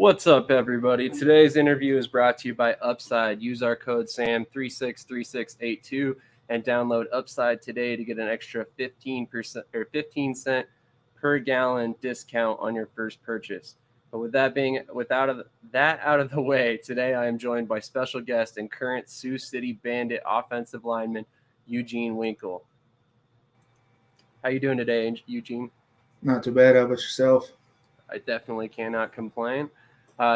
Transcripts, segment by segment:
What's up, everybody? Today's interview is brought to you by Upside. Use our code SAM363682 and download Upside today to get an extra 15% or 15 cent per gallon discount on your first purchase. But with that out of the way, today I am joined by special guest and current Sioux City Bandit offensive lineman Eugene Winkel. How you doing today, Eugene? Not too bad. How about yourself? I definitely cannot complain.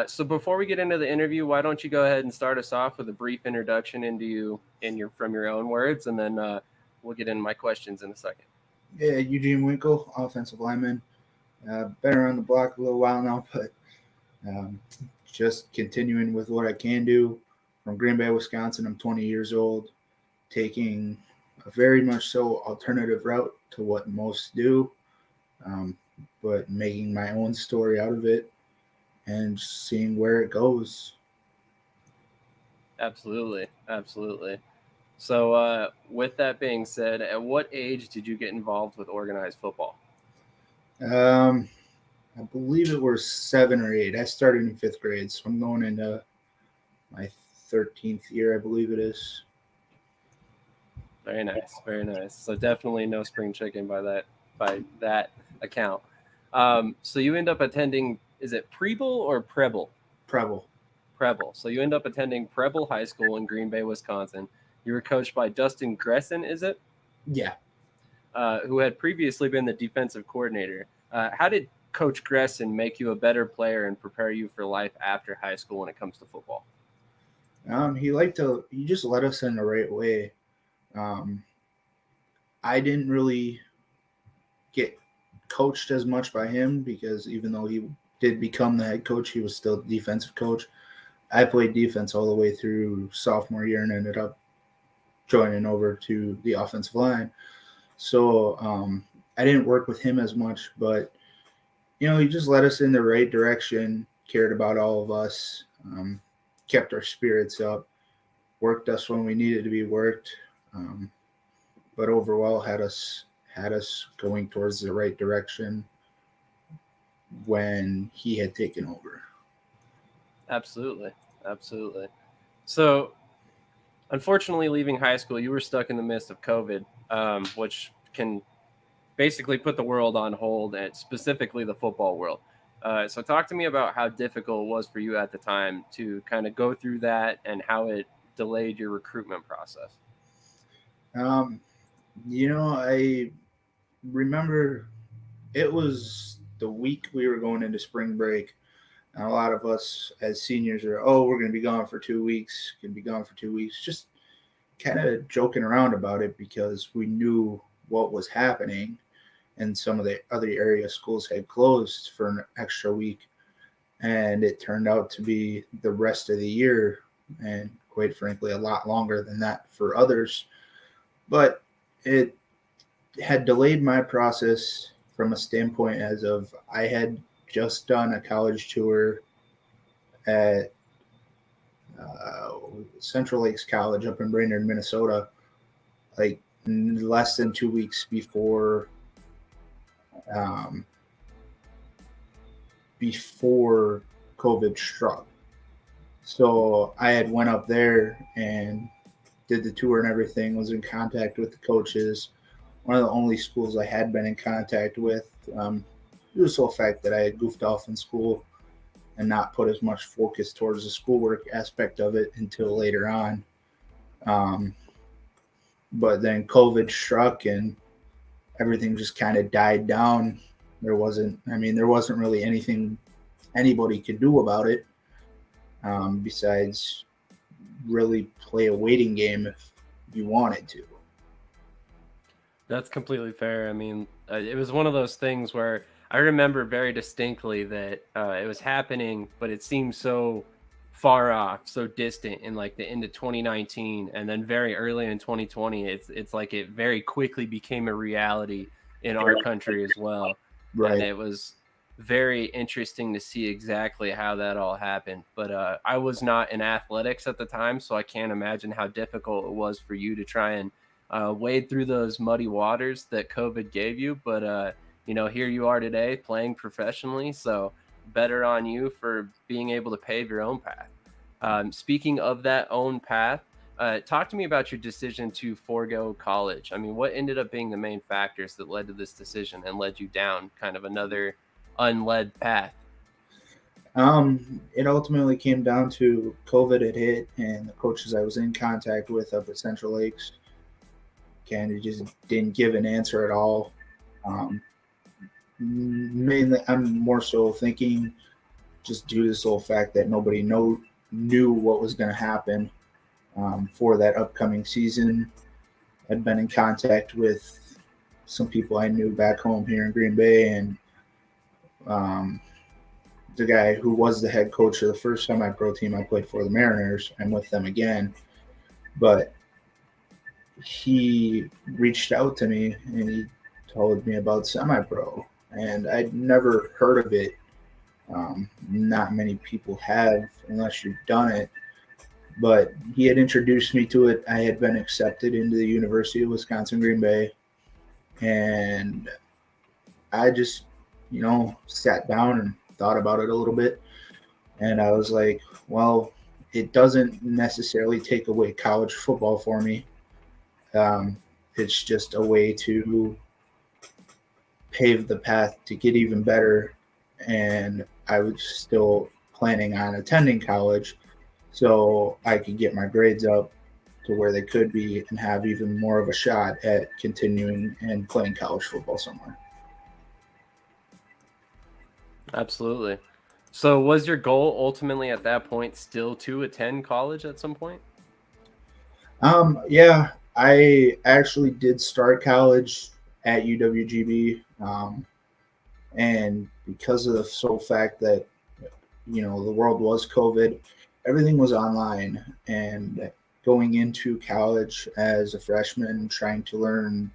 So before we get into the interview, why don't you go ahead and start us off with a brief introduction into you from your own words, and then we'll get into my questions in a second. Yeah, Eugene Winkel, offensive lineman. Been around the block a little while now, but just continuing with what I can do. From Green Bay, Wisconsin, I'm 20 years old, taking a very much so alternative route to what most do, but making my own story out of it and seeing where it goes. Absolutely. So with that being said, at what age did you get involved with organized football? I believe it was 7 or 8. I started in 5th grade, so I'm going into my 13th year, I believe it is. Very nice. So definitely no spring chicken by that account. So you end up attending, is it Preble or Preble? Preble. So you end up attending Preble High School in Green Bay, Wisconsin. You were coached by Dustin Gresson, is it? Yeah. Who had previously been the defensive coordinator. How did Coach Gresson make you a better player and prepare you for life after high school when it comes to football? He just led us in the right way. I didn't really get coached as much by him because even though he did become the head coach, he was still the defensive coach. I played defense all the way through sophomore year and ended up joining over to the offensive line. So I didn't work with him as much, but he just led us in the right direction, cared about all of us, kept our spirits up, worked us when we needed to be worked, but overall had us going towards the right direction when he had taken over. Absolutely. So, unfortunately, leaving high school, you were stuck in the midst of COVID, which can basically put the world on hold, and specifically the football world. So talk to me about how difficult it was for you at the time to kind of go through that and how it delayed your recruitment process. I remember it was the week we were going into spring break. And a lot of us as seniors are, we're going to be gone for 2 weeks, just kind of joking around about it because we knew what was happening. And some of the other area schools had closed for an extra week. And it turned out to be the rest of the year, and quite frankly, a lot longer than that for others. But it had delayed my process from a standpoint as of I had just done a college tour at Central Lakes College up in Brainerd, Minnesota, like less than 2 weeks before COVID struck. So I had went up there and did the tour and everything, was in contact with the coaches. One of the only schools I had been in contact with, due to the sole fact that I had goofed off in school and not put as much focus towards the schoolwork aspect of it until later on. But then COVID struck and everything just kind of died down. There wasn't really anything anybody could do about it besides really play a waiting game if you wanted to. That's completely fair. I mean, it was one of those things where I remember very distinctly that it was happening, but it seemed so far off, so distant in like the end of 2019, and then very early in 2020, it's like it very quickly became a reality in our country as well. Right. And it was very interesting to see exactly how that all happened. But I was not in athletics at the time, so I can't imagine how difficult it was for you to try and wade through those muddy waters that COVID gave you. But here you are today playing professionally. So better on you for being able to pave your own path. Speaking of that own path, talk to me about your decision to forego college. I mean, what ended up being the main factors that led to this decision and led you down kind of another unled path? It ultimately came down to COVID had hit, and the coaches I was in contact with up at Central Lakes kind of just didn't give an answer at all. Um, Mainly, I'm more so thinking just due to the sole fact that nobody knew what was going to happen for that upcoming season. I'd been in contact with some people I knew back home here in Green Bay, and um, the guy who was the head coach of the first semi-pro team I played for, the Mariners. I'm with them again, but he reached out to me and he told me about semi-pro, and I'd never heard of it. Not many people have unless you've done it, but he had introduced me to it. I had been accepted into the University of Wisconsin Green Bay, and I just, sat down and thought about it a little bit. And I was like, well, it doesn't necessarily take away college football for me. It's just a way to pave the path to get even better. And I was still planning on attending college so I could get my grades up to where they could be and have even more of a shot at continuing and playing college football somewhere. Absolutely. So, was your goal ultimately at that point still to attend college at some point? Yeah, I actually did start college at UWGB, and because of the sole fact that the world was COVID, everything was online, and going into college as a freshman, trying to learn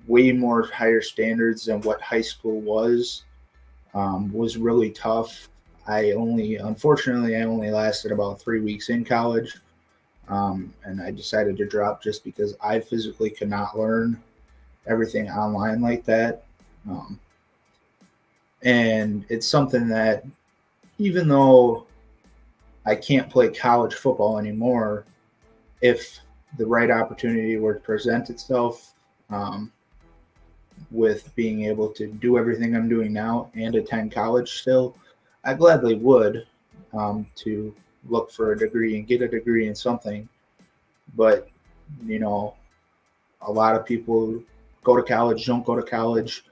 way more higher standards than what high school was really tough. Unfortunately, I only lasted about 3 weeks in college, and I decided to drop just because I physically could not learn everything online like that. Um, and it's something that, even though I can't play college football anymore, if the right opportunity were to present itself, um, with being able to do everything I'm doing now and attend college still, I gladly would, to look for a degree and get a degree in something. But, you know, a lot of people go to college, don't go to college,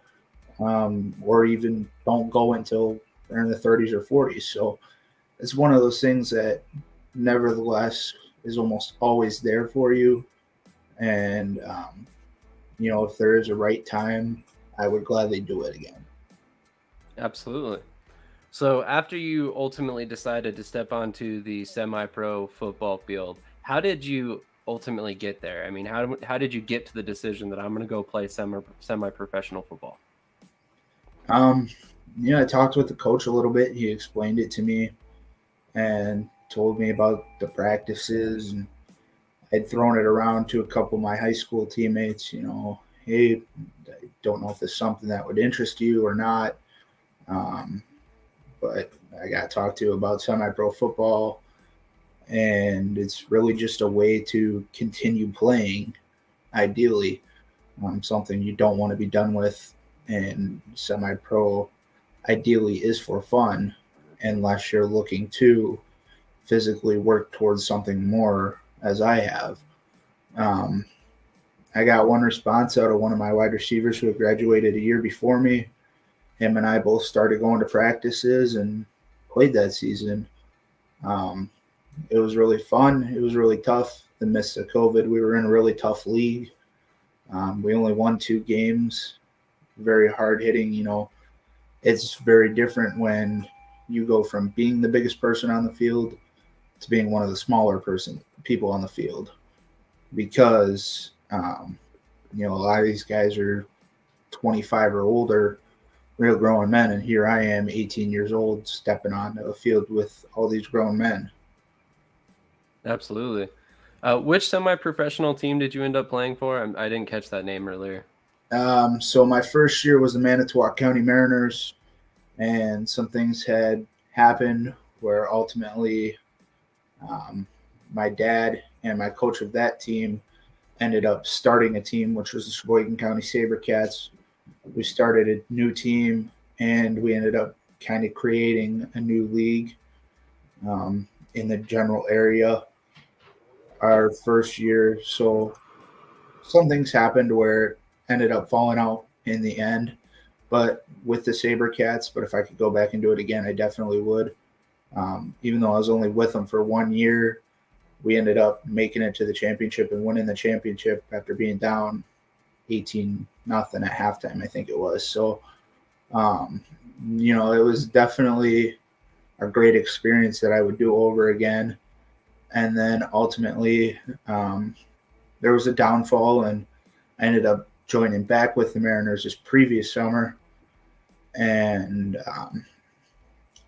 or even don't go until they're in the 30s or 40s. So it's one of those things that nevertheless is almost always there for you. And, if there is a right time, I would gladly do it again. Absolutely. So, after you ultimately decided to step onto the semi-pro football field, how did you ultimately get there? I mean, how did you get to the decision that I'm going to go play semi-professional football? Um, I talked with the coach a little bit. He explained it to me and told me about the practices, and I'd thrown it around to a couple of my high school teammates. Hey, I don't know if this is something that would interest you or not, um, but I got talked to about semi-pro football, and it's really just a way to continue playing. Ideally, something you don't want to be done with, and semi-pro ideally is for fun, unless you're looking to physically work towards something more, as I have. Um, I got one response out of one of my wide receivers who had graduated a year before me. Him and I both started going to practices and played that season. Um, it was really fun. It was really tough. The midst of COVID, we were in a really tough league. We only won 2 games. Very hard hitting. It's very different when you go from being the biggest person on the field to being one of the smaller people on the field, because a lot of these guys are 25 or older, real grown men, and here I am, 18 years old, stepping on a field with all these grown men. Absolutely. Which semi-professional team did you end up playing for? I didn't catch that name earlier. So my first year was the Manitowoc County Mariners. and some things had happened where ultimately my dad and my coach of that team ended up starting a team, which was the Sheboygan County SaberCats. We started a new team, and we ended up kind of creating a new league in the general area our first year. So some things happened where it ended up falling out in the end, but with the SaberCats. But if I could go back and do it again, I definitely would. Even though I was only with them for 1 year, we ended up making it to the championship and winning the championship after being down 18-0 at halftime, I think it was. So, it was definitely a great experience that I would do over again. And then ultimately, there was a downfall, and I ended up joining back with the Mariners this previous summer. And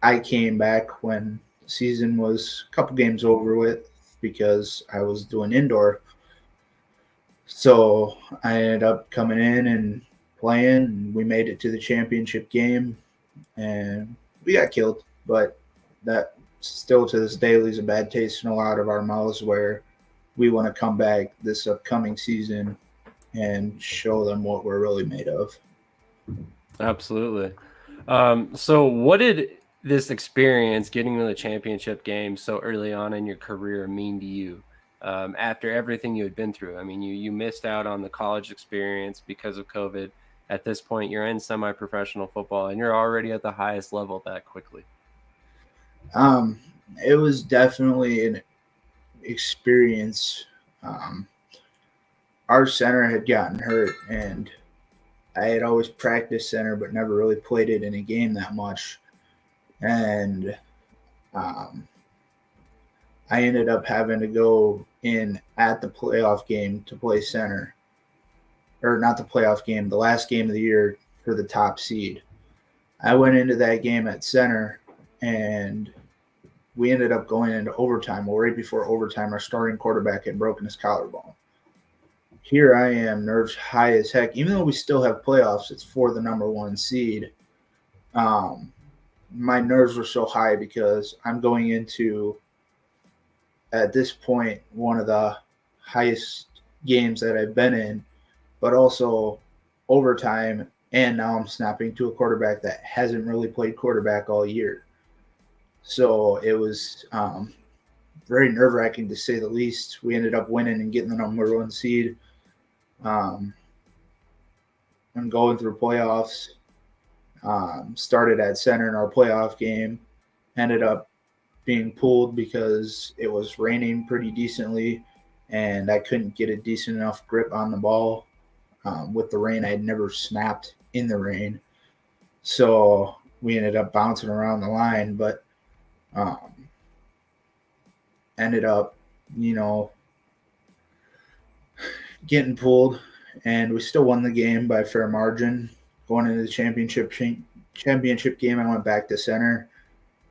I came back when the season was a couple games over with because I was doing indoor. So I ended up coming in and playing, and we made it to the championship game, and we got killed. But that still to this day leaves a bad taste in a lot of our mouths where we want to come back this upcoming season and show them what we're really made of. Absolutely. So what did this experience getting to the championship game so early on in your career mean to you? After everything you had been through, I mean, you missed out on the college experience because of COVID. At this point, you're in semi-professional football, and you're already at the highest level that quickly. It was definitely an experience. Our center had gotten hurt, and I had always practiced center, but never really played it in a game that much. And um, I ended up having to go in at the playoff game to play center, or not the playoff game, the last game of the year for the top seed. I went into that game at center, and we ended up going into overtime. Well, right before overtime, our starting quarterback had broken his collarbone. Here I am, nerves high as heck. Even though we still have playoffs, it's for the number one seed. My nerves were so high because I'm going into, at this point, one of the highest games that I've been in, but also overtime. And now I'm snapping to a quarterback that hasn't really played quarterback all year. So it was very nerve-wracking to say the least. We ended up winning and getting the number one seed. And going through playoffs. Started at center in our playoff game. Ended up being pulled because it was raining pretty decently, and I couldn't get a decent enough grip on the ball. With the rain, I had never snapped in the rain. So we ended up bouncing around the line, but ended up, getting pulled, and we still won the game by a fair margin. Going into the championship game, I went back to center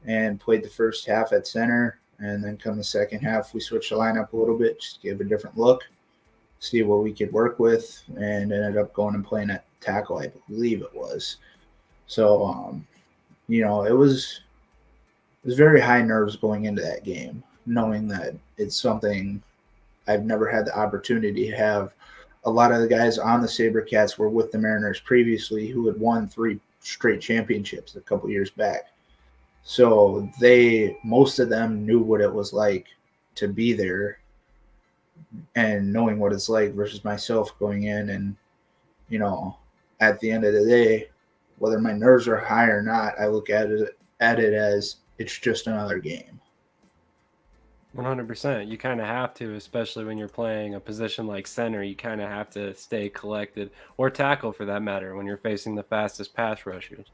and played the first half at center, and then come the second half, we switched the lineup a little bit, just give a different look, see what we could work with, and ended up going and playing at tackle, I believe it was. So, it was very high nerves going into that game, knowing that it's something I've never had the opportunity to have. A lot of the guys on the SaberCats were with the Mariners previously who had won 3 straight championships a couple years back. So most of them knew what it was like to be there and knowing what it's like versus myself going in. And, at the end of the day, whether my nerves are high or not, I look at it as it's just another game. 100%. You kind of have to, especially when you're playing a position like center. You kind of have to stay collected, or tackle for that matter, when you're facing the fastest pass rushers.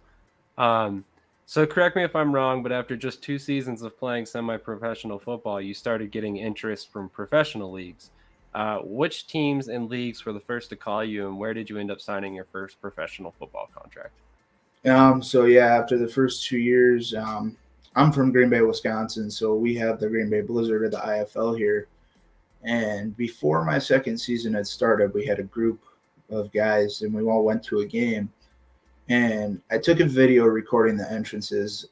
So correct me if I'm wrong, but after just 2 seasons of playing semi-professional football, you started getting interest from professional leagues. Which teams and leagues were the first to call you, and where did you end up signing your first professional football contract? After the first 2 years, I'm from Green Bay, Wisconsin, so we have the Green Bay Blizzard of the IFL here. And before my second season had started, we had a group of guys, and we all went to a game. And I took a video recording the entrances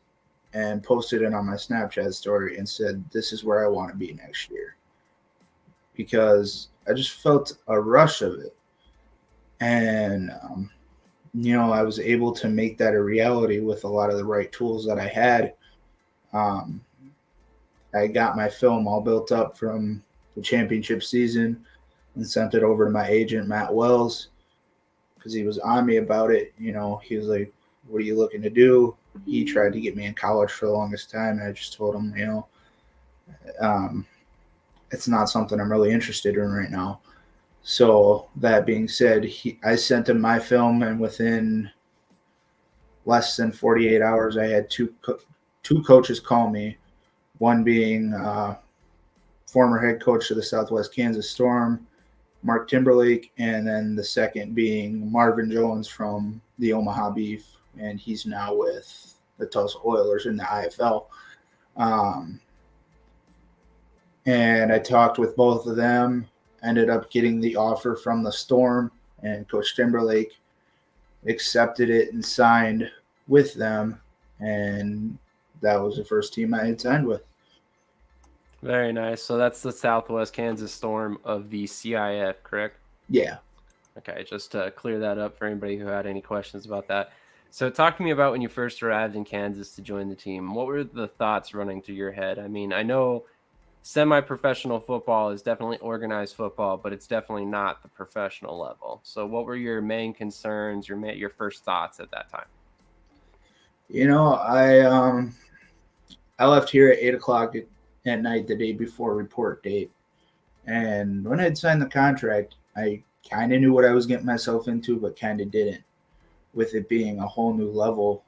and posted it on my Snapchat story and said, this is where I want to be next year. Because I just felt a rush of it. And, I was able to make that a reality with a lot of the right tools that I had. I got my film all built up from the championship season and sent it over to my agent, Matt Wells, because he was on me about it. He was like, what are you looking to do? He tried to get me in college for the longest time, and I just told him, it's not something I'm really interested in right now. So that being said, I sent him my film, and within less than 48 hours, I had two coaches call me, one being former head coach of the Southwest Kansas Storm, Mark Timberlake, and then the second being Marvin Jones from the Omaha Beef, and he's now with the Tulsa Oilers in the IFL. And I talked with both of them, ended up getting the offer from the Storm, and Coach Timberlake accepted it and signed with them, and that was the first team I had signed with. Very nice. So that's the Southwest Kansas Storm of the CIF, correct? Yeah. Okay, just to clear that up for anybody who had any questions about that. So talk to me about when you first arrived in Kansas to join the team. What were the thoughts running through your head? I mean, I know semi-professional football is definitely organized football, but it's definitely not the professional level. So what were your main concerns, your first thoughts at that time? I left here at 8:00 at night the day before report date. And when I had signed the contract, I kind of knew what I was getting myself into, but kind of didn't, with it being a whole new level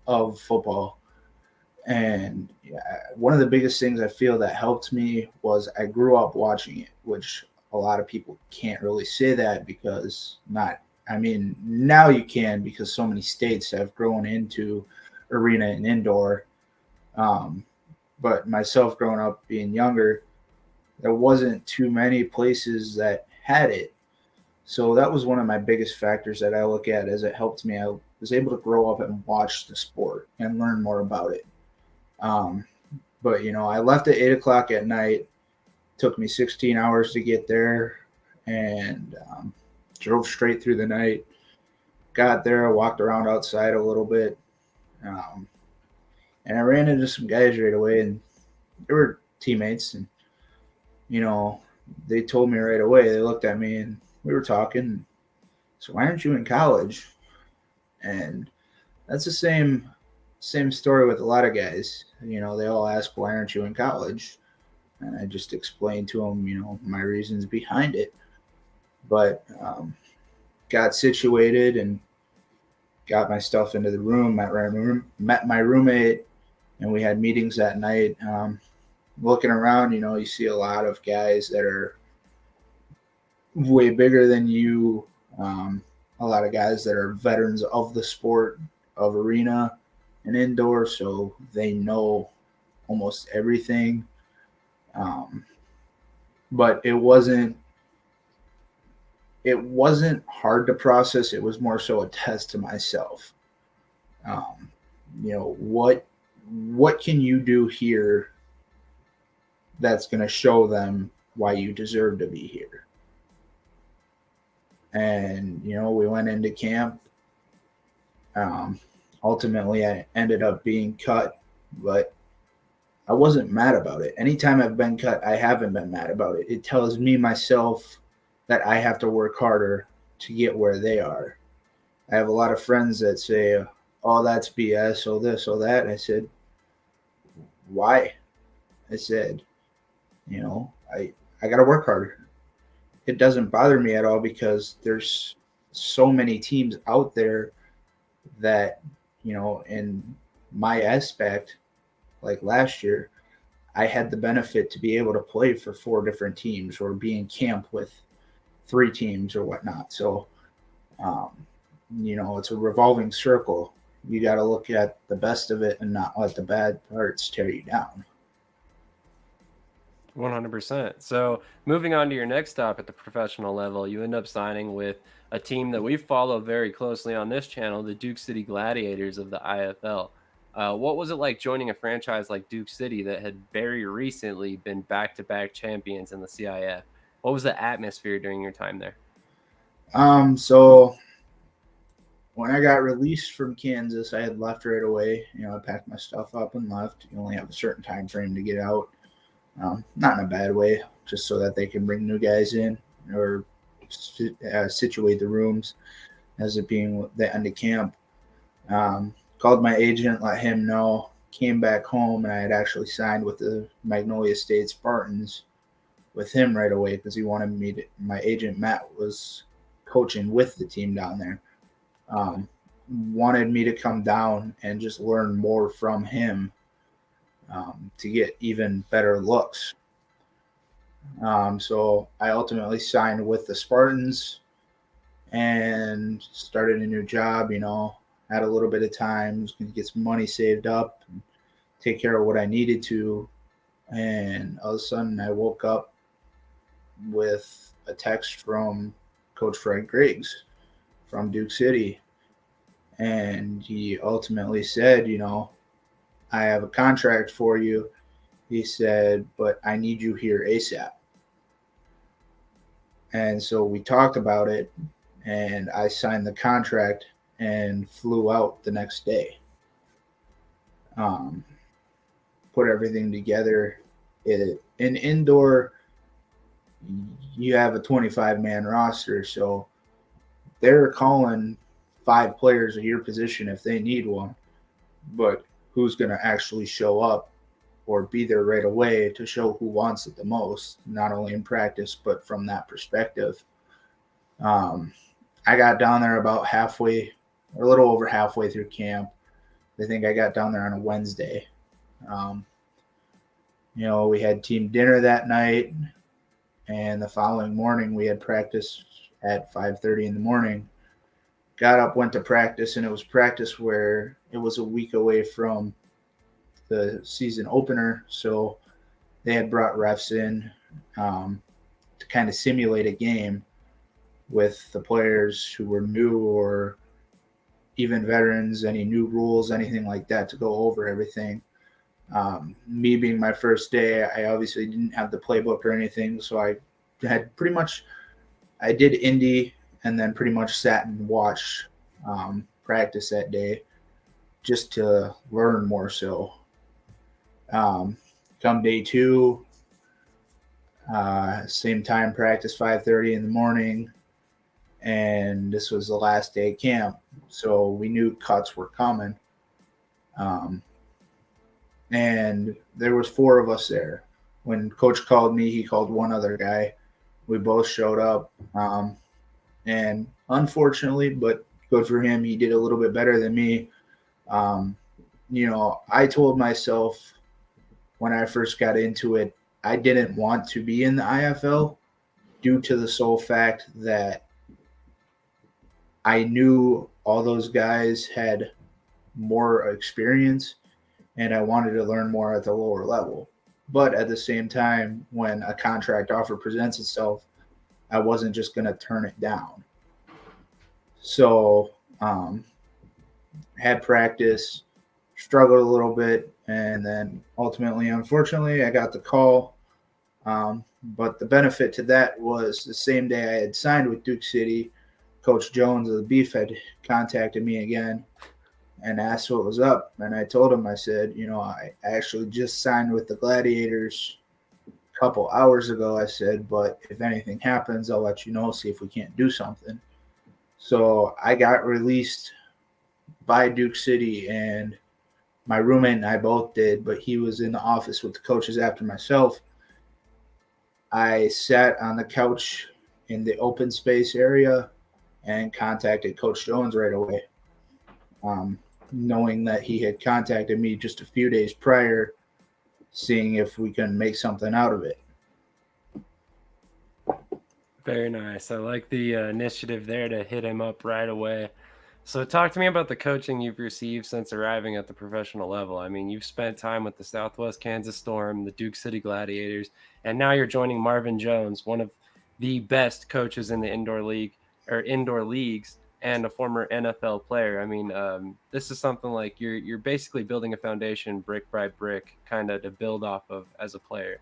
of football. And one of the biggest things I feel that helped me was I grew up watching it, which a lot of people can't really say that because now you can because so many states have grown into arena and indoor. But myself growing up being younger, there wasn't too many places that had it. So that was one of my biggest factors that I look at as it helped me. I was able to grow up and watch the sport and learn more about it. But I left at 8:00 at night. Took me 16 hours to get there, and drove straight through the night. Got there, walked around outside a little bit, and I ran into some guys right away, and they were teammates, and they told me right away. They looked at me, and we were talking. So why aren't you in college? And that's the same story with a lot of guys. They all ask, why aren't you in college? And I just explained to them, my reasons behind it. But got situated and got my stuff into the room, met my roommate, and we had meetings that night. Looking around, you see a lot of guys that are way bigger than you. A lot of guys that are veterans of the sport of arena and indoor, so they know almost everything. But it wasn't hard to process. It was more so a test to myself. What can you do here that's going to show them why you deserve to be here? And, we went into camp. Ultimately, I ended up being cut, but I wasn't mad about it. Anytime I've been cut, I haven't been mad about it. It tells me myself that I have to work harder to get where they are. I have a lot of friends that say, oh, that's BS, oh this, oh that. I said, why? I said, I got to work harder. It doesn't bother me at all because there's so many teams out there that, in my aspect, like last year, I had the benefit to be able to play for 4 different teams or be in camp with 3 teams or whatnot. So, it's a revolving circle. You got to look at the best of it and not let the bad parts tear you down. 100%. So, moving on to your next stop at the professional level, you end up signing with a team that we follow very closely on this channel, the Duke City Gladiators of the IFL. What was it like joining a franchise like Duke City that had very recently been back to back champions in the CIF? What was the atmosphere during your time there? So when I got released from Kansas, I had left right away. I packed my stuff up and left. You only have a certain time frame to get out. Not in a bad way, just so that they can bring new guys in or situate the rooms as it being the end of camp. Called my agent, let him know, came back home, and I had actually signed with the Magnolia State Spartans with him right away because he wanted me to. My agent, Matt, was coaching with the team down there. Wanted me to come down and just learn more from him to get even better looks. So I ultimately signed with the Spartans and started a new job. Had a little bit of time, was going to get some money saved up, and take care of what I needed to. And all of a sudden, I woke up with a text from Coach Fred Griggs from Duke City. And he ultimately said, I have a contract for you. He said, but I need you here ASAP. And so we talked about it, and I signed the contract and flew out the next day. Put everything together. In indoor, you have a 25-man roster, so they're calling 5 players at your position if they need one. But who's going to actually show up or be there right away to show who wants it the most, not only in practice, but from that perspective. I got down there about halfway, or a little over halfway through camp. I think I got down there on a Wednesday. We had team dinner that night, and the following morning we had practice at 5:30 in the morning. Got up, went to practice, and it was practice where it was a week away from the season opener, so they had brought refs in to kind of simulate a game with the players who were new or even veterans, any new rules, anything like that, to go over everything. Me being my first day, I obviously didn't have the playbook or anything, so I did Indy and then pretty much sat and watched practice that day just to learn more so. Come day 2, same time practice, 5:30 in the morning, and this was the last day of camp, so we knew cuts were coming. And there was 4 of us there. When coach called me, he called one other guy. We both showed up, and unfortunately, but good for him, he did a little bit better than me. I told myself when I first got into it, I didn't want to be in the IFL due to the sole fact that I knew all those guys had more experience and I wanted to learn more at the lower level. But at the same time, when a contract offer presents itself, I wasn't just going to turn it down. So had practice, struggled a little bit, and then ultimately, unfortunately, I got the call. But the benefit to that was the same day I had signed with Duke City, Coach Jones of the Beef had contacted me again and asked what was up. And I told him, I said, I actually just signed with the Gladiators a couple hours ago. I said, but if anything happens, I'll let you know, see if we can't do something. So I got released by Duke City, and my roommate and I both did, but he was in the office with the coaches after myself. I sat on the couch in the open space area and contacted Coach Jones right away, knowing that he had contacted me just a few days prior, seeing if we can make something out of it. Very nice. I like the initiative there to hit him up right away. So talk to me about the coaching you've received since arriving at the professional level. I mean, you've spent time with the Southwest Kansas Storm, the Duke City Gladiators, and now you're joining Marvin Jones, one of the best coaches in the indoor league or indoor leagues, and a former NFL player. I mean, this is something like you're basically building a foundation brick by brick, kind of to build off of as a player.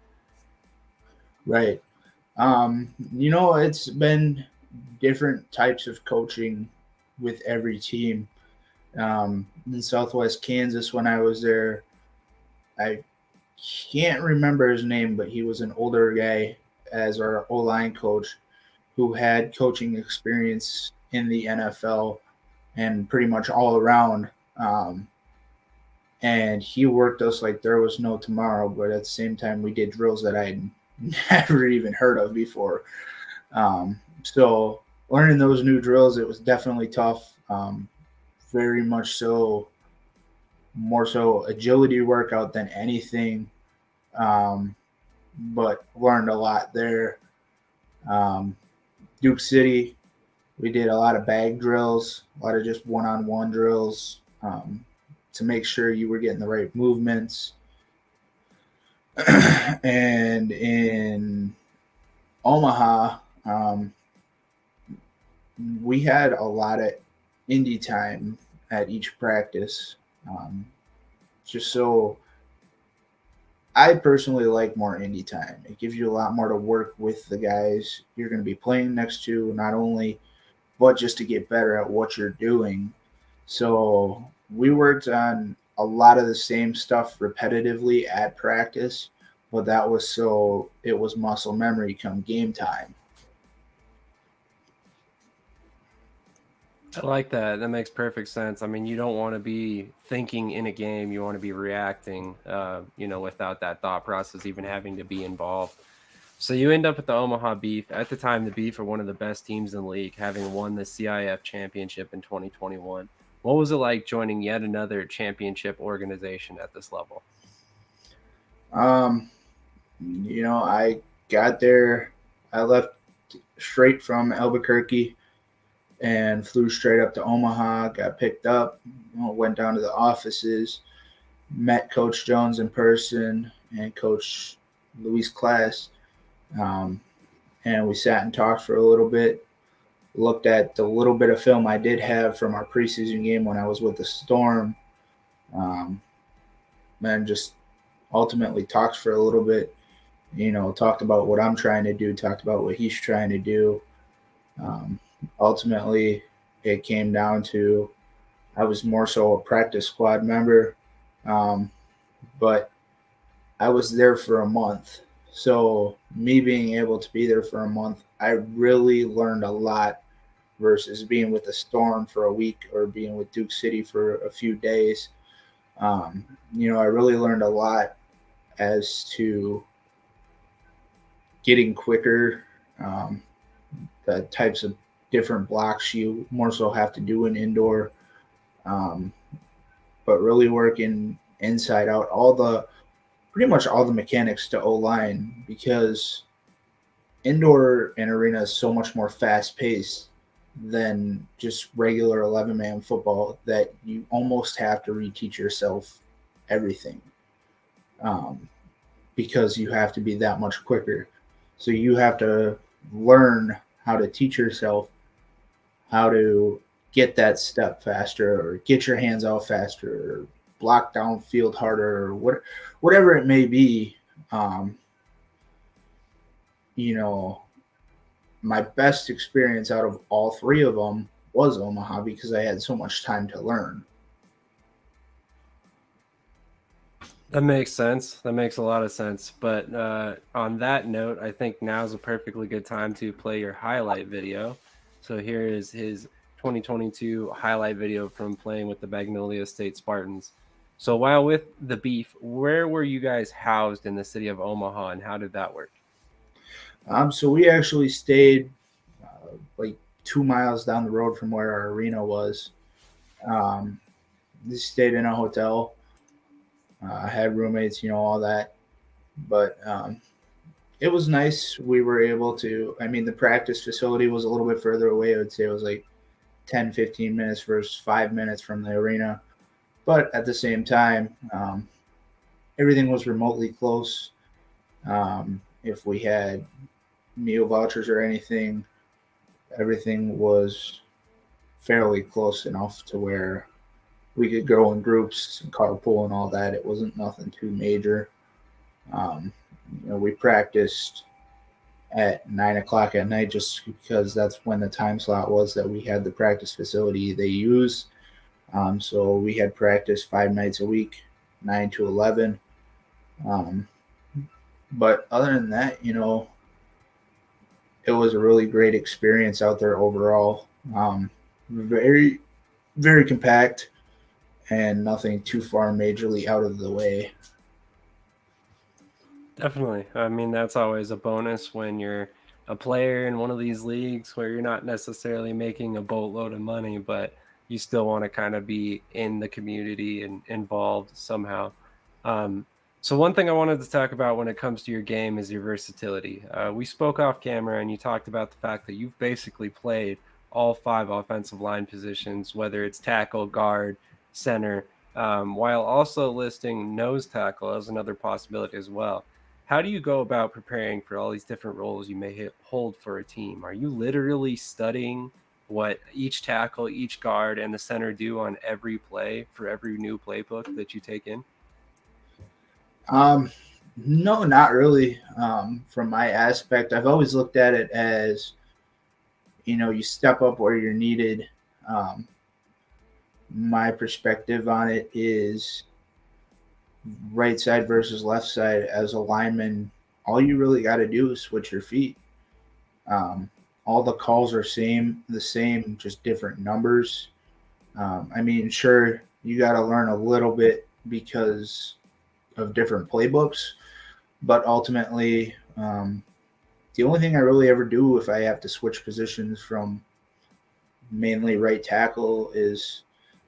Right. It's been different types of coaching with every team. In Southwest Kansas, when I was there, I can't remember his name, but he was an older guy as our O line coach who had coaching experience in the NFL and pretty much all around. And he worked us like there was no tomorrow, but at the same time, we did drills that I'd never even heard of before. So learning those new drills, it was definitely tough. Very much so, more so agility workout than anything. Um, but learned a lot there. Um, Duke City, we did a lot of bag drills, a lot of just one-on-one drills to make sure you were getting the right movements. And in Omaha, we had a lot of indie time at each practice. Just so I personally like more indie time. It gives you a lot more to work with the guys you're going to be playing next to, not only, but just to get better at what you're doing. So we worked on a lot of the same stuff repetitively at practice, but that was so it was muscle memory come game time. I like that. That makes perfect sense. I mean, you don't want to be thinking in a game. You want to be reacting, without that thought process even having to be involved. So you end up at the Omaha Beef. At the time, the Beef are one of the best teams in the league, having won the CIF championship in 2021. What was it like joining yet another championship organization at this level? Um, I got there. I left straight from Albuquerque and flew straight up to Omaha. Got picked up. Went down to the offices. Met Coach Jones in person and Coach Luis Class. Um, and we sat and talked for a little bit. Looked at the little bit of film I did have from our preseason game when I was with the Storm. Um, and just ultimately talked for a little bit. Talked about what I'm trying to do, talked about what he's trying to do. Um, Ultimately, it came down to I was more so a practice squad member, um, but I was there for a month. So, me being able to be there for a month, I really learned a lot versus being with the Storm for a week or being with Duke City for a few days. I really learned a lot as to getting quicker, the types of different blocks you more so have to do in indoor, um, but really working inside out pretty much all the mechanics to O line because indoor and arena is so much more fast paced than just regular 11-man football that you almost have to reteach yourself everything um, because you have to be that much quicker. So you have to learn how to teach yourself how to get that step faster or get your hands out faster or block downfield harder or whatever it may be. Um, you know, my best experience out of all three of them was Omaha because I had so much time to learn. That makes sense. That makes a lot of sense. But on that note, I think now's a perfectly good time to play your highlight video. So here is his 2022 highlight video from playing with the Magnolia State Spartans. So while with the Beef, where were you guys housed in the city of Omaha, and how did that work? So we actually stayed like 2 miles down the road from where our arena was. Um, we stayed in a hotel. Had roommates, all that. But it was nice. We were able to. I mean, the practice facility was a little bit further away. I would say it was like 10, 15 minutes versus 5 minutes from the arena. But at the same time, everything was remotely close. If we had meal vouchers or anything, everything was fairly close enough to where we could go in groups and carpool and all that. It wasn't nothing too major. We practiced at 9 o'clock at night just because that's when the time slot was that we had the practice facility they use. So we had practice 5 nights a week, 9 to 11. But other than that, it was a really great experience out there overall. Very, very compact and nothing too far majorly out of the way. Definitely. I mean, that's always a bonus when you're a player in one of these leagues where you're not necessarily making a boatload of money, but you still want to kind of be in the community and involved somehow. So one thing I wanted to talk about when it comes to your game is your versatility. We spoke off camera and you talked about the fact that you've basically played all 5 offensive line positions, whether it's tackle, guard, center, while also listing nose tackle as another possibility as well. How do you go about preparing for all these different roles you may hold for a team? Are you literally studying what each tackle, each guard, and the center do on every play for every new playbook that you take in? No, not really. From my aspect, I've always looked at it as, you step up where you're needed. My perspective on it is right side versus left side. As a lineman, all you really got to do is switch your feet. All the calls are the same, just different numbers. Sure, you got to learn a little bit because of different playbooks, but ultimately, the only thing I really ever do if I have to switch positions from mainly right tackle is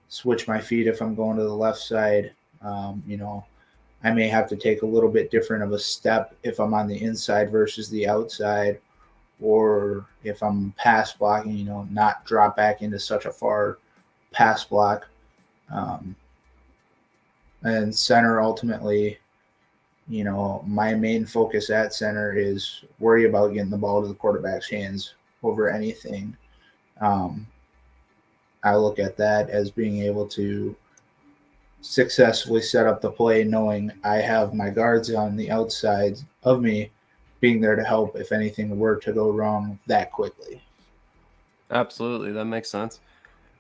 switch my feet if I'm going to the left side. I may have to take a little bit different of a step if I'm on the inside versus the outside, or if I'm pass blocking, not drop back into such a far pass block. And center, ultimately, my main focus at center is worry about getting the ball to the quarterback's hands over anything. I look at that as being able to successfully set up the play, knowing I have my guards on the outside of me being there to help if anything were to go wrong that quickly. Absolutely. That makes sense.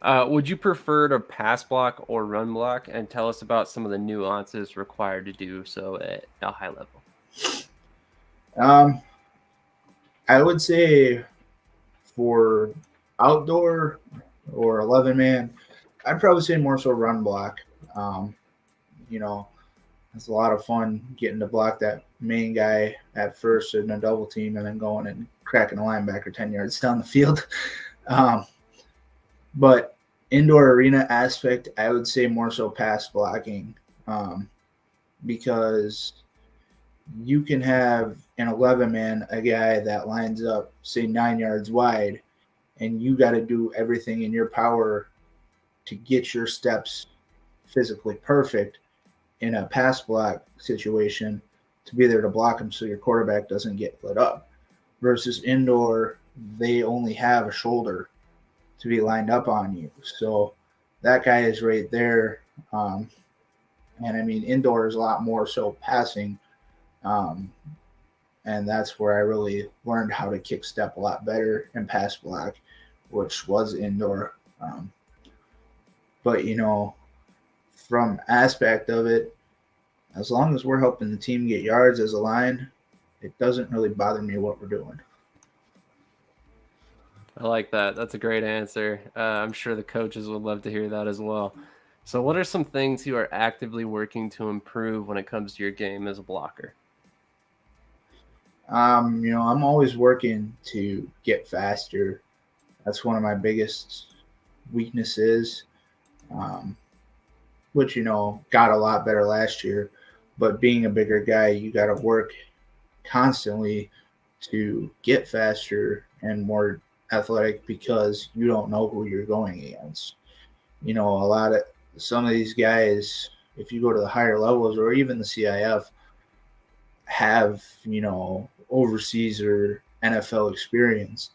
Would you prefer to pass block or run block? And tell us about some of the nuances required to do so at a high level. I would say for outdoor or 11-man, I'd probably say more so run block. It's a lot of fun getting to block that main guy at first in a double team and then going and cracking a linebacker 10 yards down the field. But indoor arena aspect, I would say more so pass blocking, because you can have an 11-man, a guy that lines up, say, 9 yards wide, and you got to do everything in your power to get your steps physically perfect in a pass block situation to be there to block him so your quarterback doesn't get lit up. Versus indoor, they only have a shoulder to be lined up on you. So that guy is right there. Indoor is a lot more so passing. And that's where I really learned how to kick step a lot better and pass block, which was indoor. But from aspect of it, as long as we're helping the team get yards as a line, it doesn't really bother me what we're doing. I like that. That's a great answer. I'm sure the coaches would love to hear that as well. So what are some things you are actively working to improve when it comes to your game as a blocker? I'm always working to get faster. That's one of my biggest weaknesses, which, got a lot better last year. But being a bigger guy, you got to work constantly to get faster and more athletic because you don't know who you're going against. Some of these guys, if you go to the higher levels or even the CIF, have, overseas or NFL experience.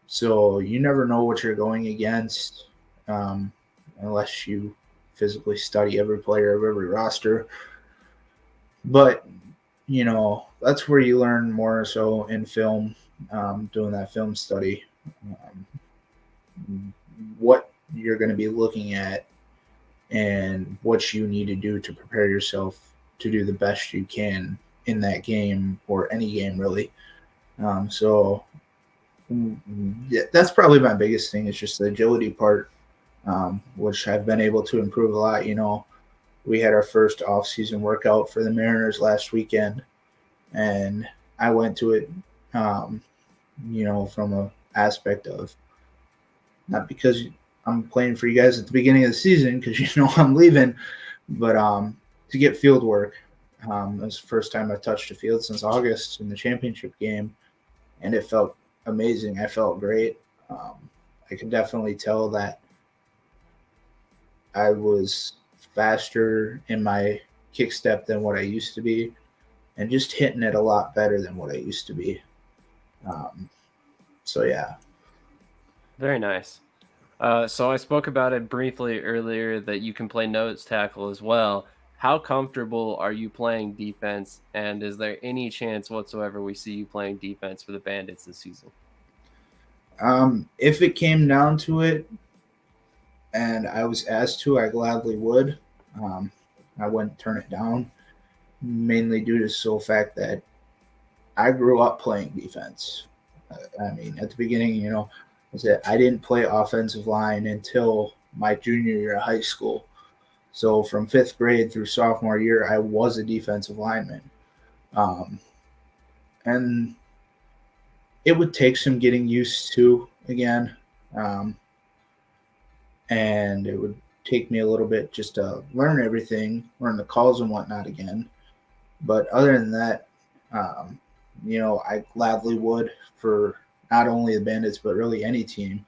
So you never know what you're going against unless you physically study every player of every roster. But, that's where you learn more so in film, doing that film study, what you're going to be looking at and what you need to do to prepare yourself to do the best you can in that game or any game, really. So yeah, that's probably my biggest thing. Is just the agility part, which I've been able to improve a lot. We had our first off-season workout for the Mariners last weekend, and I went to it, from a aspect of not because I'm playing for you guys at the beginning of the season because I'm leaving, but to get field work. It was the first time I touched a field since August in the championship game, and it felt amazing. I felt great. I could definitely tell that I was faster in my kick step than what I used to be, and just hitting it a lot better than what I used to be. So yeah. Very nice. So I spoke about it briefly earlier that you can play nose tackle as well. How comfortable are you playing defense? And is there any chance whatsoever we see you playing defense for the Bandits this season? If it came down to it and I was asked to, I gladly would. I wouldn't turn it down, mainly due to the sole fact that I grew up playing defense. At the beginning, I didn't play offensive line until my junior year of high school. So from fifth grade through sophomore year, I was a defensive lineman. And it would take some getting used to again. And it would take me a little bit just to learn everything, learn the calls and whatnot again. But other than that, I gladly would for not only the Bandits, but really any team.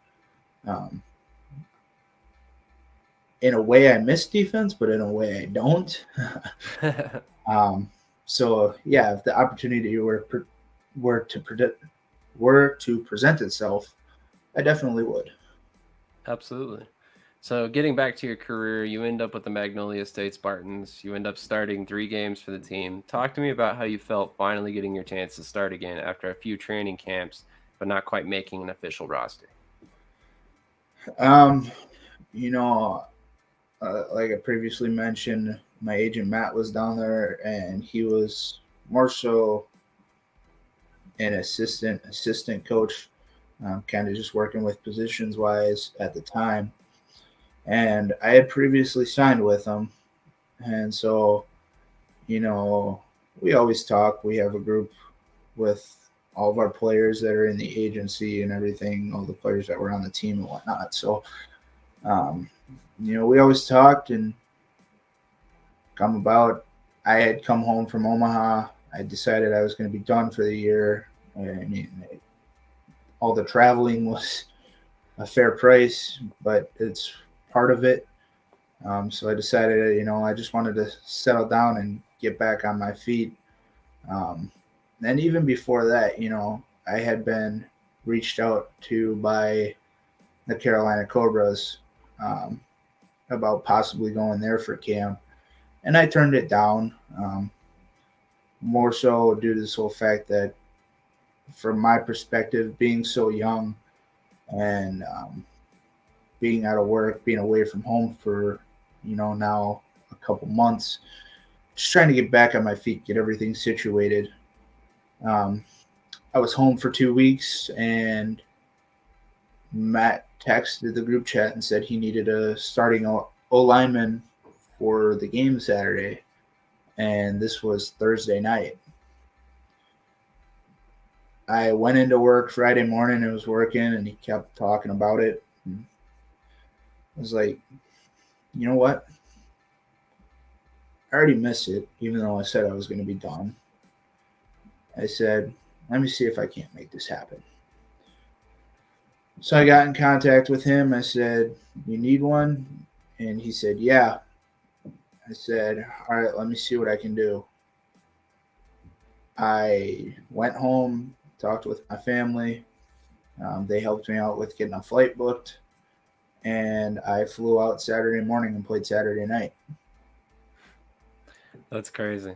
In a way, I miss defense, but in a way, I don't. So yeah, if the opportunity were to present itself, I definitely would. Absolutely. So getting back to your career, you end up with the Magnolia State Spartans. You end up starting 3 games for the team. Talk to me about how you felt finally getting your chance to start again after a few training camps, but not quite making an official roster. Um, like I previously mentioned, my agent Matt was down there, and he was more so an assistant coach, kind of just working with positions wise at the time. And I had previously signed with him, and so we always talk. We have a group with all of our players that are in the agency and everything, all the players that were on the team and whatnot. So, we always talked and I had come home from Omaha. I decided I was going to be done for the year. All the traveling was a fair price, but it's part of it. So I decided, I just wanted to settle down and get back on my feet. And even before that, I had been reached out to by the Carolina Cobras about possibly going there for camp. And I turned it down, more so due to this whole fact that, from my perspective, being so young and being out of work, being away from home for, now a couple months, just trying to get back on my feet, get everything situated. I was home for 2 weeks, and Matt texted the group chat and said he needed a starting O lineman for the game Saturday, and this was Thursday night. I went into work Friday morning and was working, and he kept talking about it. And I was like, you know what? I already miss it, even though I said I was going to be done. I said, let me see if I can't make this happen. So I got in contact with him. I said, "You need one?" And he said, "Yeah." I said, "All right, let me see what I can do." I went home, talked with my family. They helped me out with getting a flight booked, and I flew out Saturday morning and played Saturday night. That's crazy.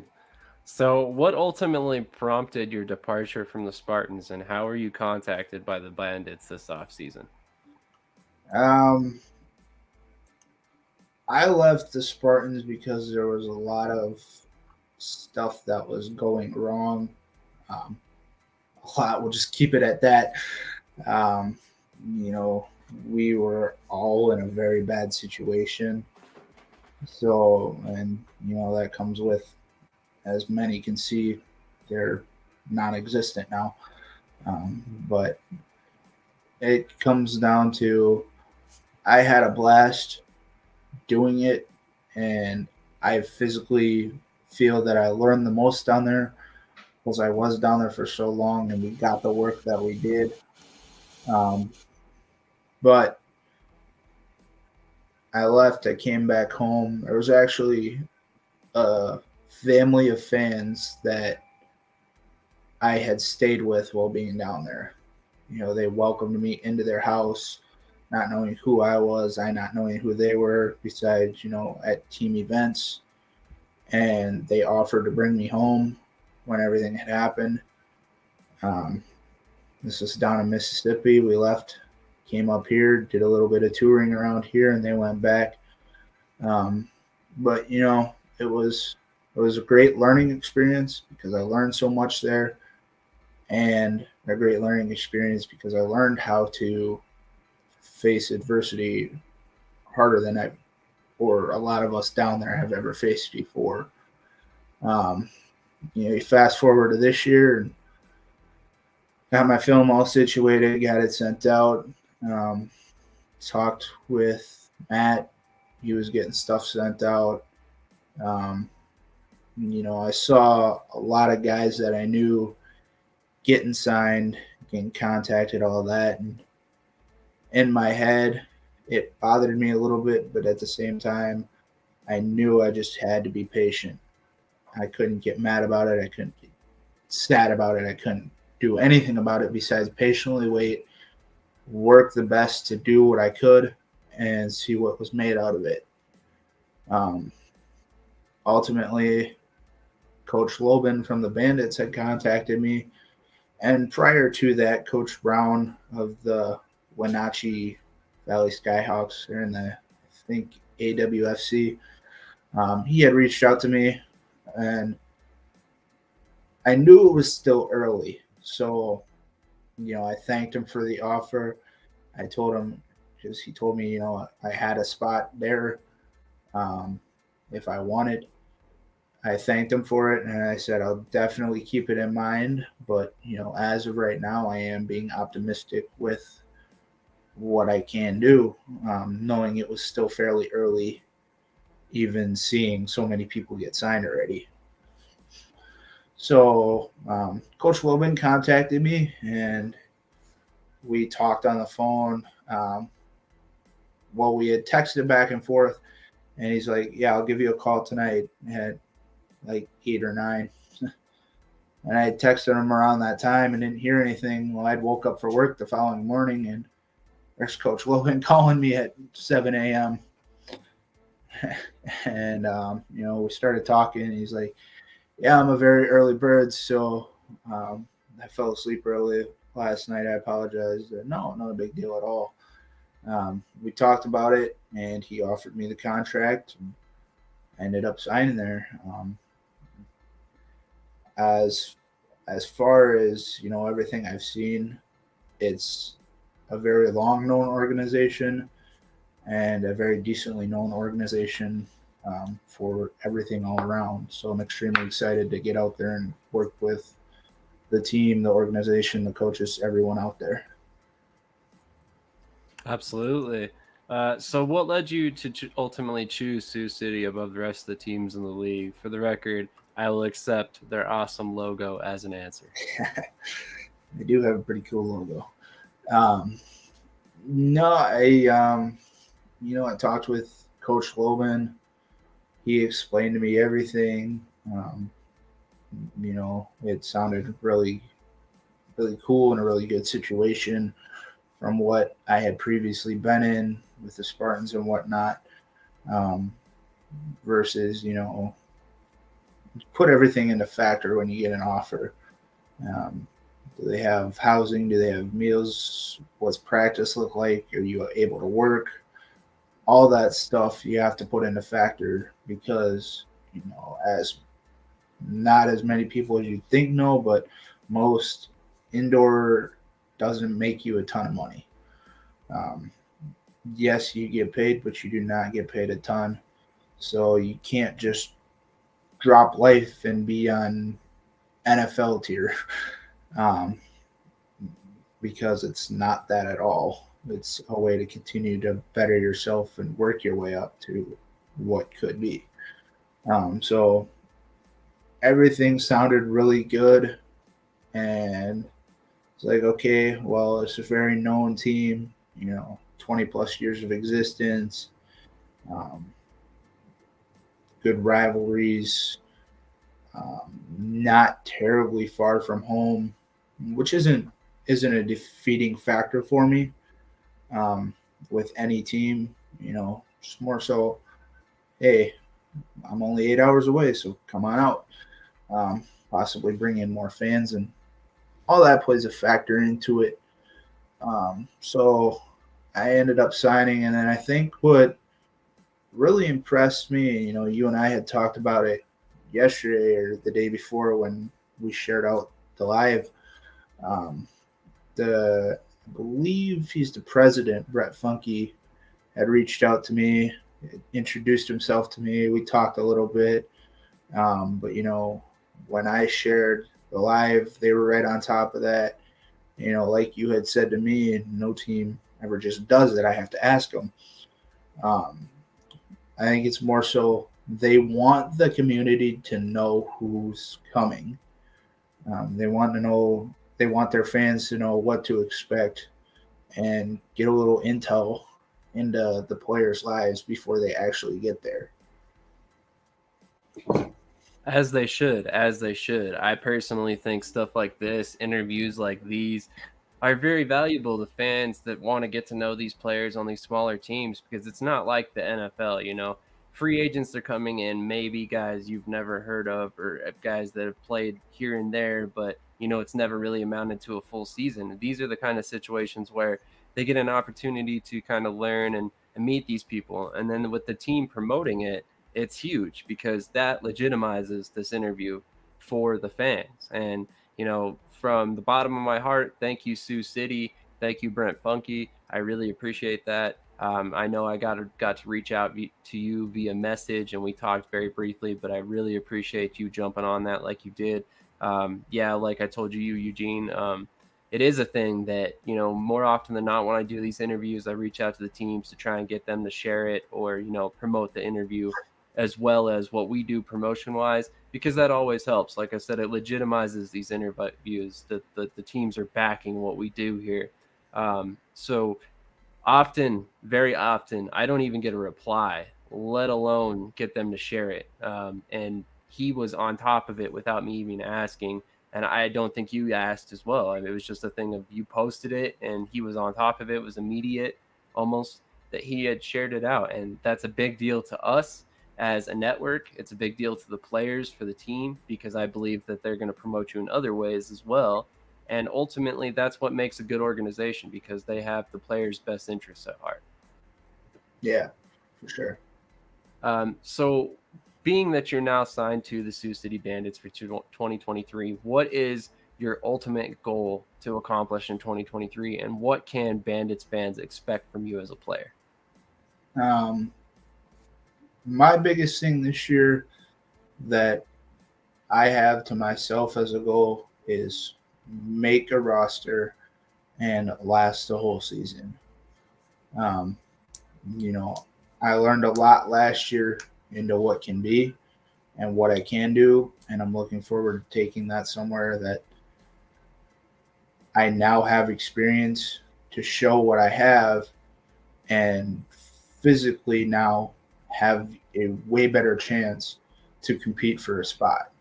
So, what ultimately prompted your departure from the Spartans, and how were you contacted by the Bandits this offseason? Um, I left the Spartans because there was a lot of stuff that was going wrong. Um, a lot. We'll just keep it at that. Um, you know, we were all in a very bad situation. So, and that comes with, as many can see, they're non-existent now. But it comes down to I had a blast doing it, and I physically feel that I learned the most down there because I was down there for so long and we got the work that we did. Um, but I left, I came back home. There was actually a family of fans that I had stayed with while being down there. They welcomed me into their house, not knowing who I was, I not knowing who they were, besides, at team events. And they offered to bring me home when everything had happened. Um, this was down in Mississippi. We left, came up here, did a little bit of touring around here, and they went back. Um, but it was a great learning experience because I learned so much there, and a great learning experience because I learned how to face adversity harder than I or a lot of us down there have ever faced before. Um, you fast forward to this year, and got my film all situated, got it sent out. Um, Talked with Matt. He was getting stuff sent out. Um, I saw a lot of guys that I knew getting signed, getting contacted, all that. And in my head, it bothered me a little bit, but at the same time, I knew I just had to be patient. I couldn't get mad about it. I couldn't get sad about it. I couldn't do anything about it besides patiently wait, work the best to do what I could, and see what was made out of it. Um, Ultimately, Coach Lobin from the Bandits had contacted me, and prior to that, Coach Brown of the Wenatchee Valley Skyhawks, they're in the, I think, AWFC. He had reached out to me, and I knew it was still early. So, I thanked him for the offer. I told him, because he told me, I had a spot there um, if I wanted. I thanked him for it, and I said I'll definitely keep it in mind. But as of right now, I am being optimistic with what I can do, knowing it was still fairly early, even seeing so many people get signed already. So Coach Lobin contacted me, and we talked on the phone. Well, we had texted back and forth, and he's like, "Yeah, I'll give you a call tonight at like 8 or 9." And I had texted him around that time and didn't hear anything. Well, I'd woke up for work the following morning, and there's Coach Logan calling me at 7 a.m. And we started talking. And he's like, "Yeah, I'm a very early bird, so I fell asleep early last night. I apologize." No, not a big deal at all. We talked about it, and he offered me the contract. And I ended up signing there. As as far as everything I've seen, it's a very long known organization and a very decently known organization for everything all around. So I'm extremely excited to get out there and work with the team, the organization, the coaches, everyone out there. Absolutely. So, what led you to ultimately choose Sioux City above the rest of the teams in the league? For the record, I will accept their awesome logo as an answer. They do have a pretty cool logo. Um, No, I talked with Coach Loban. He explained to me everything. It sounded really, really cool and a really good situation from what I had previously been in with the Spartans and whatnot. Um, versus, put everything into factor when you get an offer. Um, do they have housing? Do they have meals? What's practice look like? Are you able to work? All that stuff you have to put into factor because, as not as many people as you think know, but most indoor doesn't make you a ton of money. Um, yes, you get paid, but you do not get paid a ton. So you can't just drop life and be on NFL tier um, because it's not that at all. It's a way to continue to better yourself and work your way up to what could be. So everything sounded really good. And it's like, okay, well, it's a very known team, 20 plus years of existence, um, good rivalries, not terribly far from home, which isn't a defeating factor for me um, with any team. Just more so, hey, I'm only 8 hours away, so come on out. Possibly bring in more fans, and all that plays a factor into it. So I ended up signing, and then I think what really impressed me, you and I had talked about it yesterday or the day before when we shared out the live. Um, I believe he's the president, Brett Funky, had reached out to me, introduced himself to me. We talked a little bit, but when I shared the live, they were right on top of that. Like you had said to me, no team ever just does it. I have to ask them. Um, I think it's more so they want the community to know who's coming. They want their fans to know what to expect and get a little intel into the players' lives before they actually get there. As they should, as they should. I personally think stuff like this, interviews like these, are very valuable to fans that want to get to know these players on these smaller teams because it's not like the NFL. Free agents are coming in, maybe guys you've never heard of or guys that have played here and there, but it's never really amounted to a full season. These are the kind of situations where they get an opportunity to kind of learn and meet these people. And then with the team promoting it, it's huge because that legitimizes this interview for the fans. And from the bottom of my heart, thank you, Sioux City. Thank you, Brent Funky. I really appreciate that. I know I got to reach out to you via message, and we talked very briefly, but I really appreciate you jumping on that like you did. Yeah, like I told you, Eugene, it is a thing that, more often than not, when I do these interviews, I reach out to the teams to try and get them to share it or, promote the interview as well as what we do promotion wise, because that always helps. Like I said, it legitimizes these interviews that the teams are backing what we do here. So often, very often, I don't even get a reply, let alone get them to share it. And he was on top of it without me even asking. And I don't think you asked as well. I mean, it was just a thing of you posted it and he was on top of it. It was immediate almost that he had shared it out. And that's a big deal to us as a network. It's a big deal to the players for the team because I believe that they're going to promote you in other ways as well. And ultimately, that's what makes a good organization because they have the players' best interests at heart. Yeah, for sure. So, being that you're now signed to the Sioux City Bandits for 2023, what is your ultimate goal to accomplish in 2023, and what can Bandits fans expect from you as a player? Um, my biggest thing this year that I have to myself as a goal is make a roster and last the whole season. Um, you know, I learned a lot last year into what can be and what I can do, and I'm looking forward to taking that somewhere that I now have experience to show what I have and physically now have a way better chance to compete for a spot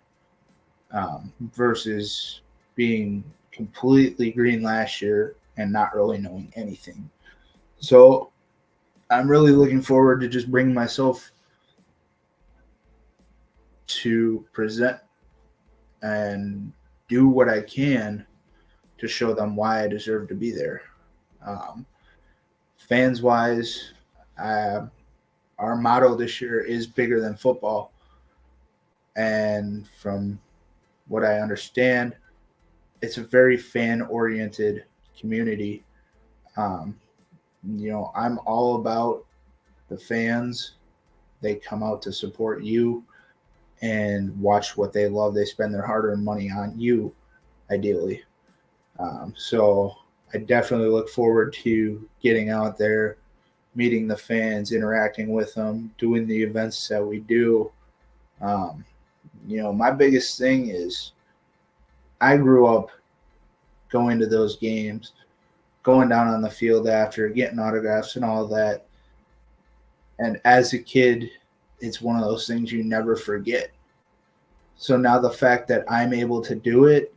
versus being completely green last year and not really knowing anything. So I'm really looking forward to just bringing myself to present and do what I can to show them why I deserve to be there. Um, Fans wise, our motto this year is bigger than football. And from what I understand, it's a very fan oriented community. Um, I'm all about the fans. They come out to support you and watch what they love. They spend their hard earned money on you, ideally. So I definitely look forward to getting out there, meeting the fans, interacting with them, doing the events that we do. Um, my biggest thing is I grew up going to those games, going down on the field after, getting autographs and all that. And as a kid, it's one of those things you never forget. So now the fact that I'm able to do it,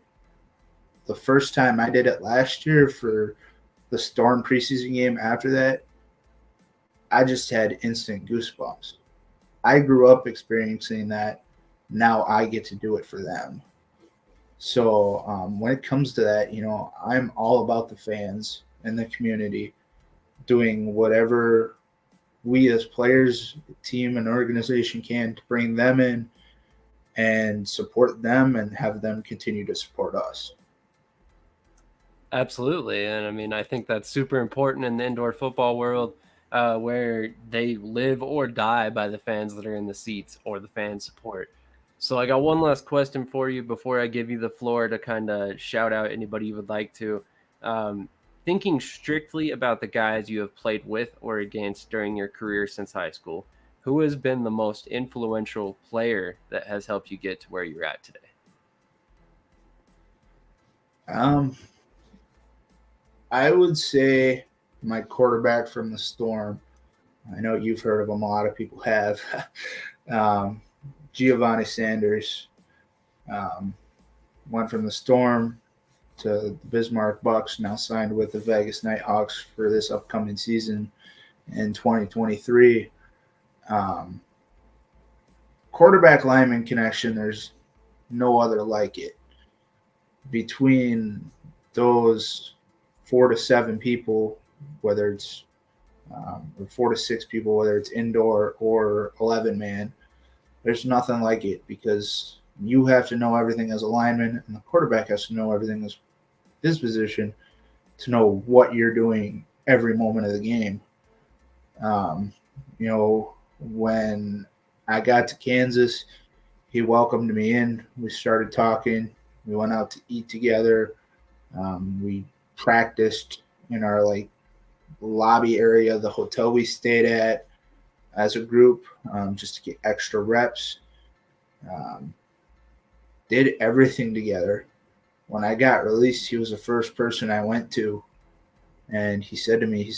the first time I did it last year for the Storm preseason game after that, I just had instant goosebumps. I grew up experiencing that. Now I get to do it for them. So when it comes to that, I'm all about the fans and the community doing whatever we as players, team, and organization can to bring them in and support them and have them continue to support us. Absolutely. And I mean, I think that's super important in the indoor football world, where they live or die by the fans that are in the seats or the fan support. So I got one last question for you before I give you the floor to kind of shout out anybody you would like to. Thinking strictly about the guys you have played with or against during your career since high school, who has been the most influential player that has helped you get to where you're at today? Um, I would say my quarterback from the Storm. I know you've heard of him. A lot of people have. um, Giovanni Sanders went from the Storm to the Bismarck Bucks, now signed with the Vegas Nighthawks for this upcoming season in 2023. Um, Quarterback lineman connection, there's no other like it. Between those 4 to 7 people, whether it's or 4 to 6 people, whether it's indoor or 11 man, there's nothing like it because you have to know everything as a lineman, and the quarterback has to know everything as his position to know what you're doing every moment of the game. Um, when I got to Kansas, he welcomed me in. We started talking. We went out to eat together. We practiced in our lobby area of the hotel we stayed at as a group, just to get extra reps. Um, did everything together. When I got released, he was the first person I went to, and he said to me,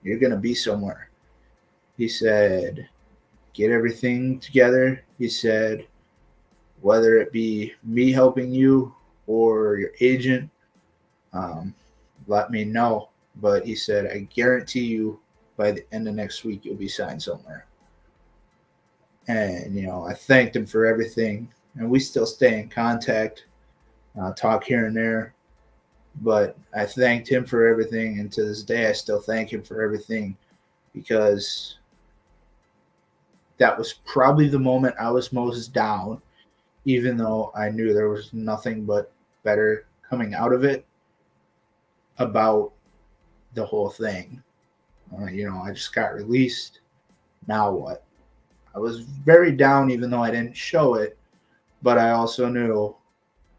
you're going to be somewhere. He said, get everything together. He said, whether it be me helping you or your agent, let me know. But he said, I guarantee you by the end of next week, you'll be signed somewhere. And, I thanked him for everything. And we still stay in contact, talk here and there. But I thanked him for everything. And to this day, I still thank him for everything because that was probably the moment I was most down, even though I knew there was nothing but better coming out of it about the whole thing. I just got released. Now what? I was very down, even though I didn't show it, but I also knew it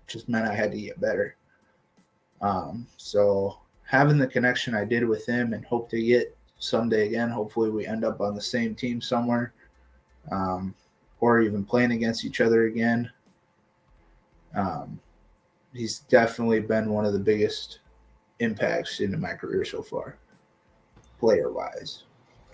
just meant I had to get better. So having the connection I did with him and hope to get someday again, hopefully we end up on the same team somewhere, or even playing against each other again. He's definitely been one of the biggest impacts into my career so far, player wise.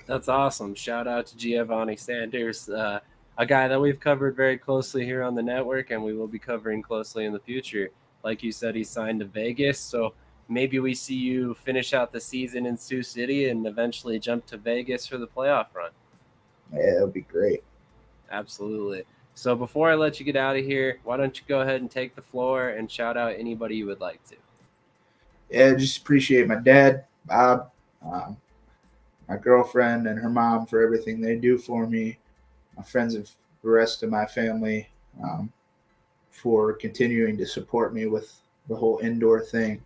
That's awesome. Shout out to Giovanni Sanders, a guy that we've covered very closely here on the network, and we will be covering closely in the future. Like you said, he signed to Vegas, so maybe we see you finish out the season in Sioux City and eventually jump to Vegas for the playoff run. Yeah, it'll be great. Absolutely. So before I let you get out of here, why don't you go ahead and take the floor and shout out anybody you would like to? Yeah, just appreciate my dad, Bob, um, my girlfriend, and her mom for everything they do for me. My friends and the rest of my family um, for continuing to support me with the whole indoor thing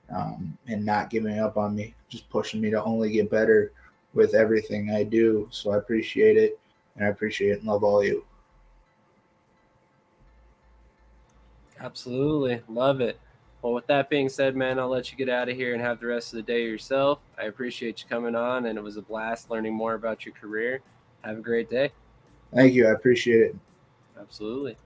and not giving up on me, just pushing me to only get better with everything I do. So I appreciate it, and I appreciate and love all you. Absolutely. Love it. Well, with that being said, man, I'll let you get out of here and have the rest of the day yourself. I appreciate you coming on, and it was a blast learning more about your career. Have a great day. Thank you. I appreciate it. Absolutely.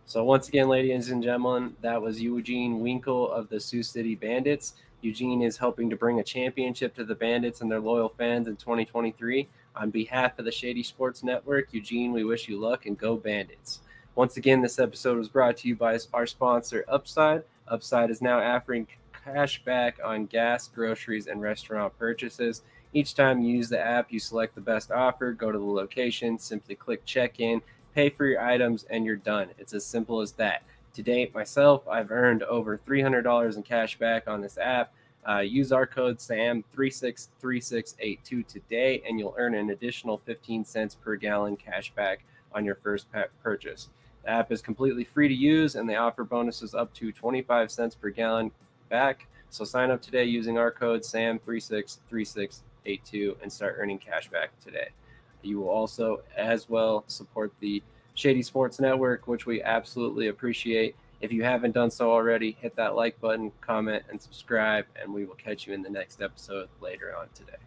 So, once again, ladies and gentlemen, that was Eugene Winkel of the Sioux City Bandits. Eugene is hoping to bring a championship to the Bandits and their loyal fans in 2023. On behalf of the Shady Sports Network, Eugene, we wish you luck and go Bandits. Once again, this episode was brought to you by our sponsor, Upside. Upside is now offering cash back on gas, groceries, and restaurant purchases. Each time you use the app, you select the best offer, go to the location, simply click check in, pay for your items, and you're done. It's as simple as that. To date, myself, I've earned over $300 in cash back on this app. Use our code SAM363682 today, and you'll earn an additional 15 cents per gallon cash back on your first purchase. The app is completely free to use, and they offer bonuses up to 25 cents per gallon back. So sign up today using our code SAM363682 and start earning cash back today. You will also, as well, support the Shady Sports Network, which we absolutely appreciate. If you haven't done so already, hit that like button, comment, and subscribe, and we will catch you in the next episode later on today.